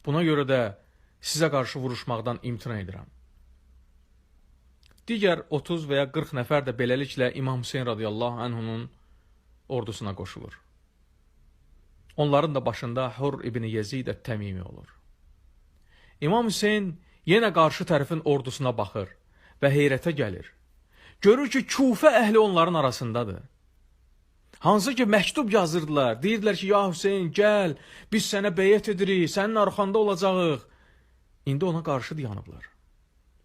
Buna görə də sizə qarşı vuruşmaqdan imtina edirəm. Digər 30 və ya 40 nəfər də beləliklə İmam Hüseyin radiyallahu anhunun ordusuna qoşulur. Onların da başında Hurr ibn Yezid ət-Təmimi olur. İmam Hüseyin yenə qarşı tərəfin ordusuna baxır və heyrətə gəlir. Görür ki, Kufə əhli onların arasındadır. Hansı ki, məktub yazırdılar, deyirdilər ki, ya Hüseyin, gəl, biz sənə beyət edirik, sənin arxanda olacağıq. İndi ona qarşı dayanıblar.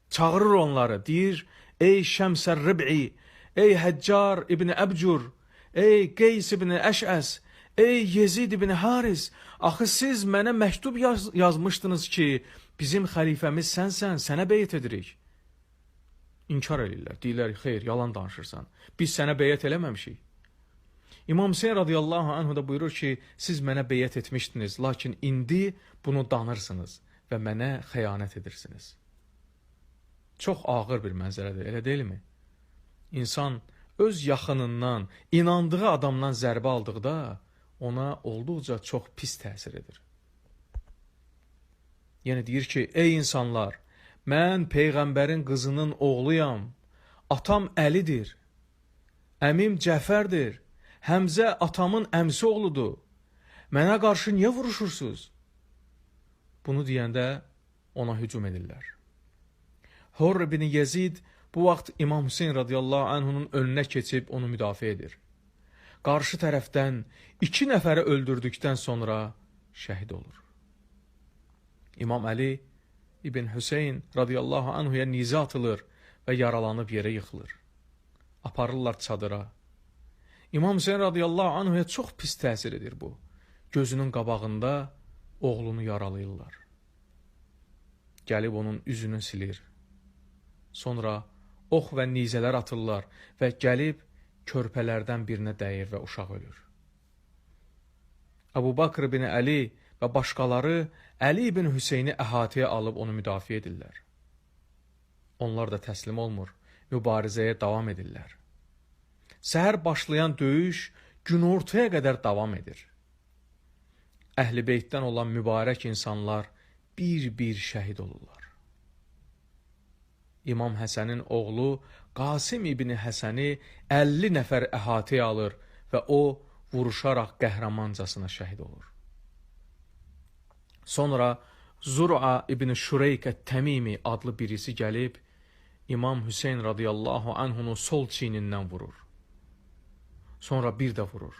Çağırır onları, deyir, ey Şəmsər Rib'i, ey Həccar ibn Əbcur, ey Qeys ibn Əşəs, ey Yezid ibn Haris, axı siz mənə məktub yazmışdınız ki, bizim xəlifəmiz sənsən, sənə beyət edirik. İnkar edirlər, deyirlər, xeyr, yalan danışırsan, biz sənə beyət eləməmişik. İmam Hüseyin radiyallahu anhu da buyurur ki, siz mənə beyət etmişdiniz, lakin indi bunu danırsınız və mənə xəyanət edirsiniz. Çox ağır bir mənzərədir, elə deyilmi? İnsan öz yaxınından, inandığı adamdan zərbə aldıqda ona olduqca çox pis təsir edir. Yəni deyir ki, ey insanlar, mən Peyğəmbərin qızının oğluyam, atam Əlidir, əmim Cəfərdir, Həmzə atamın əmsi oğludur, mənə qarşı niyə vuruşursunuz? Bunu deyəndə ona hücum edirlər. Hurr ibn Yezid bu vaxt İmam Hüseyin radiyallahu anhunun önünə keçib onu müdafiə edir. Qarşı tərəfdən 2 nəfəri öldürdükdən sonra şəhid olur. İmam Əli ibn Hüseyin radiyallahu anhuya nizə atılır və yaralanıb yerə yıxılır. Aparırlar çadıra. İmam Hüseyin radiyallahu anhuya çox pis təsir edir bu. Gözünün qabağında oğlunu yaralayırlar. Gəlib onun üzünü silir. Sonra ox və nizələr atırlar və gəlib körpələrdən birinə dəyir və uşaq ölür. Əbu Bakr ibn Əli və başqaları Əli ibn Hüseyni əhatəyə alıb onu müdafiə edirlər. Onlar da təslim olmur, mübarizəyə davam edirlər. Səhər başlayan döyüş günortaya qədər davam edir. Əhl-i Beytdən olan mübarək insanlar bir-bir şəhid olurlar. İmam Həsənin oğlu Qasim ibn Həsəni 50 nəfər əhatəyə alır və o vuruşaraq qəhrəmancasına şəhid olur. Sonra Zur'a ibn Şureyk ət-Təmimi adlı birisi gəlib İmam Hüseyin radiyallahu anhunu sol çiynindən vurur. Sonra bir də vurur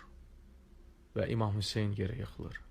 və İmam Hüseyin yerə yıxılır.